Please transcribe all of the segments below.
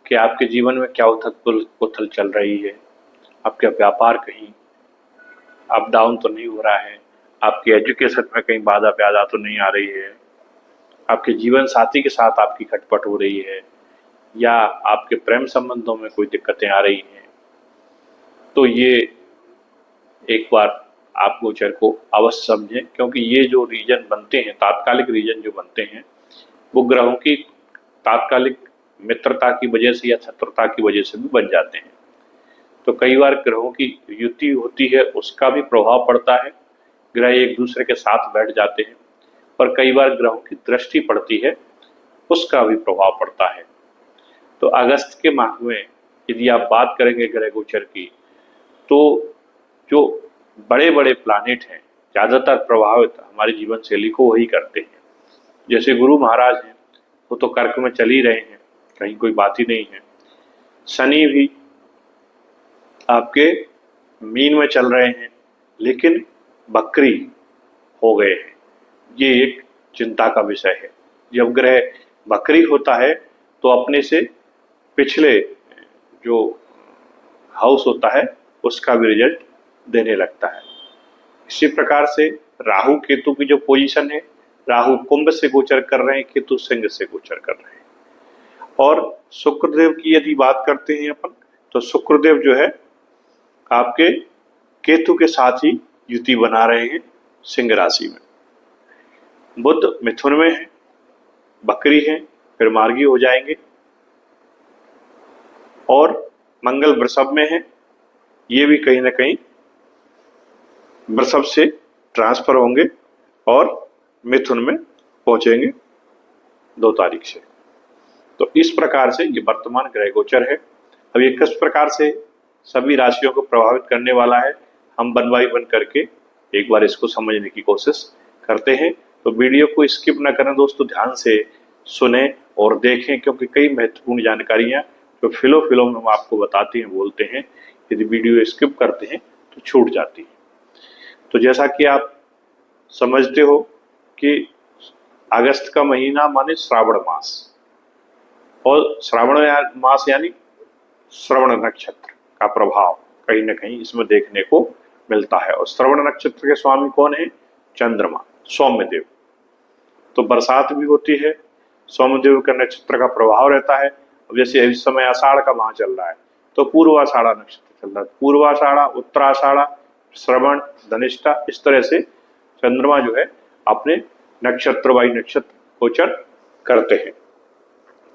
कि आपके जीवन में क्या उथल पुथल चल रही है, आपका व्यापार कहीं अप डाउन तो नहीं हो रहा है, आपकी एजुकेशन में कहीं बाधा प्यादा तो नहीं आ रही है, आपके जीवन साथी के साथ आपकी खटपट हो रही है, या आपके प्रेम संबंधों में कोई दिक्कतें आ रही हैं, तो ये एक बार आप गोचर को अवश्य समझें, क्योंकि ये जो रीजन बनते हैं, तात्कालिक रीजन जो बनते हैं, वो ग्रहों की तात्कालिक मित्रता की वजह से या शत्रुता की वजह से भी बन जाते हैं। तो कई बार ग्रहों की युति होती है, उसका भी प्रभाव पड़ता है, ग्रह एक दूसरे के साथ बैठ जाते हैं, पर कई बार ग्रहों की दृष्टि पड़ती है, उसका भी प्रभाव पड़ता है। तो अगस्त के माह में यदि आप बात करेंगे ग्रह गोचर की, तो जो बड़े बड़े प्लानिट हैं ज़्यादातर प्रभावित हमारी जीवन शैली को वही करते हैं। जैसे गुरु महाराज हैं, वो तो कर्क में चल ही रहे हैं, कहीं कोई बात ही नहीं है। शनि भी आपके मीन में चल रहे हैं, लेकिन बकरी हो गए हैं, ये एक चिंता का विषय है। जब ग्रह बकरी होता है तो अपने से पिछले जो हाउस होता है उसका भी रिजल्ट देने लगता है। इसी प्रकार से राहु केतु की जो पोजीशन है, राहु कुंभ से गोचर कर रहे हैं, केतु सिंह से गोचर कर रहे हैं। और शुक्रदेव की यदि बात करते हैं अपन, तो शुक्रदेव जो है आपके केतु के साथ ही युति बना रहे हैं सिंह राशि में। बुध मिथुन में है, बकरी है, फिर मार्गी हो जाएंगे, और मंगल वृषभ में है, ये भी कहीं ना कहीं वृषभ से ट्रांसफर होंगे और मिथुन में पहुंचेंगे 2 तारीख से। तो इस प्रकार से ये वर्तमान ग्रह गोचर है। अब ये किस प्रकार से सभी राशियों को प्रभावित करने वाला है, हम वन बाई वन करके एक बार इसको समझने की कोशिश करते हैं। तो वीडियो को स्किप न करें दोस्तों, ध्यान से सुने और देखें, क्योंकि कई महत्वपूर्ण जानकारियां जो फिलो में हम आपको बताते हैं, बोलते हैं, यदि वीडियो स्किप करते हैं तो छूट जाती है। तो जैसा कि आप समझते हो कि अगस्त का महीना माने श्रावण मास, और श्रावण मास यानी श्रवण नक्षत्र का प्रभाव कहीं ना कहीं इसमें देखने को मिलता है। और श्रवण नक्षत्र के स्वामी कौन है? चंद्रमा, सौम्यदेव। तो बरसात भी होती है, सौम्यदेव का नक्षत्र का प्रभाव रहता है। अब जैसे इस समय आषाढ़ का माह चल रहा है, तो पूर्वाषाढ़ा नक्षत्र चल रहा है, पूर्वाषाढ़ा, उत्तराषाढ़ा, श्रवण, धनिष्ठा, इस तरह से चंद्रमा जो है अपने नक्षत्र वाई नक्षत्र गोचर करते हैं।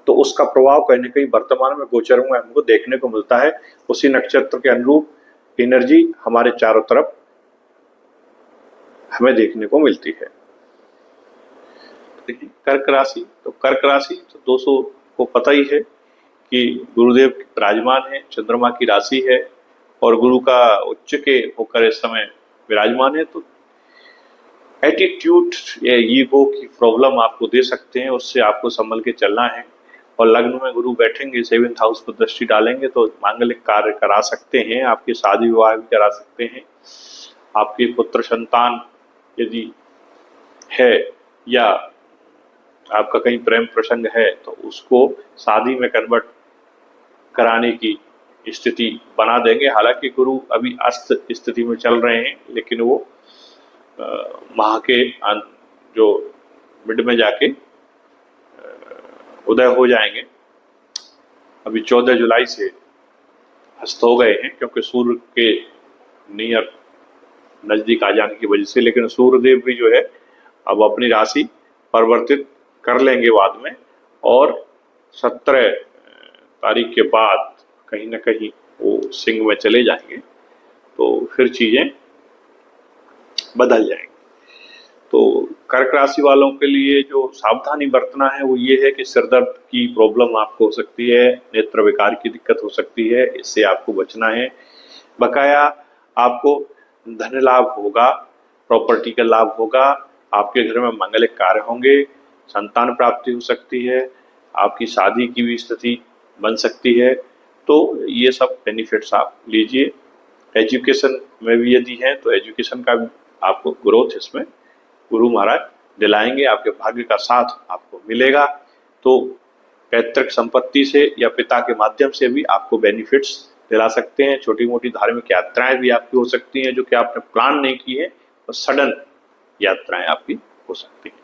तो उसका प्रभाव कहीं ना कहीं वर्तमान में गोचरों में हमको देखने को मिलता है। उसी नक्षत्र के अनुरूप एनर्जी हमारे चारों तरफ हमें देखने को मिलती है। कर्क राशि, तो कर्क राशि तो दोस्तों को पता ही है कि गुरुदेव विराजमान है, चंद्रमा की राशि है, और गुरु का उच्च के होकर इस समय विराजमान है। तो एटीट्यूड या ईगो की प्रॉब्लम आपको दे सकते हैं, उससे आपको संभल के चलना है। और लग्न में गुरु बैठेंगे, 7th हाउस पर दृष्टि डालेंगे, तो मांगलिक कार्य करा सकते हैं, आपकी शादी विवाह भी करा सकते हैं। आपकी पुत्र संतान यदि है, या आपका कहीं प्रेम प्रसंग है, तो उसको शादी में कन्वर्ट कराने की स्थिति बना देंगे। हालांकि गुरु अभी अस्त स्थिति में चल रहे हैं, लेकिन वो माह के जो मिड में जाके उदय हो जाएंगे। अभी 14 जुलाई से हस्त हो गए हैं, क्योंकि सूर्य के नियर नजदीक आ जाने की वजह से। लेकिन सूर्यदेव भी जो है अब अपनी राशि परिवर्तित कर लेंगे बाद में, और 17 तारीख के बाद कहीं ना कहीं वो सिंह में चले जाएंगे, तो फिर चीजें बदल जाएंगी। तो कर्क राशि वालों के लिए जो सावधानी बरतना है वो ये है कि सिरदर्द की प्रॉब्लम आपको हो सकती है, नेत्र विकार की दिक्कत हो सकती है, इससे आपको बचना है। बकाया आपको धन लाभ होगा, प्रॉपर्टी का लाभ होगा, आपके घर में मांगलिक कार्य होंगे, संतान प्राप्ति हो सकती है, आपकी शादी की भी स्थिति बन सकती है। तो ये सब बेनिफिट्स आप लीजिए। एजुकेशन में भी यदि है तो एजुकेशन का भी आपको ग्रोथ इसमें गुरु महाराज दिलाएंगे, आपके भाग्य का साथ आपको मिलेगा। तो पैतृक संपत्ति से या पिता के माध्यम से भी आपको बेनिफिट्स दिला सकते हैं। छोटी मोटी धार्मिक यात्राएं भी आपकी हो सकती हैं जो कि आपने प्लान नहीं की है, और सडन यात्राएं आपकी हो सकती हैं।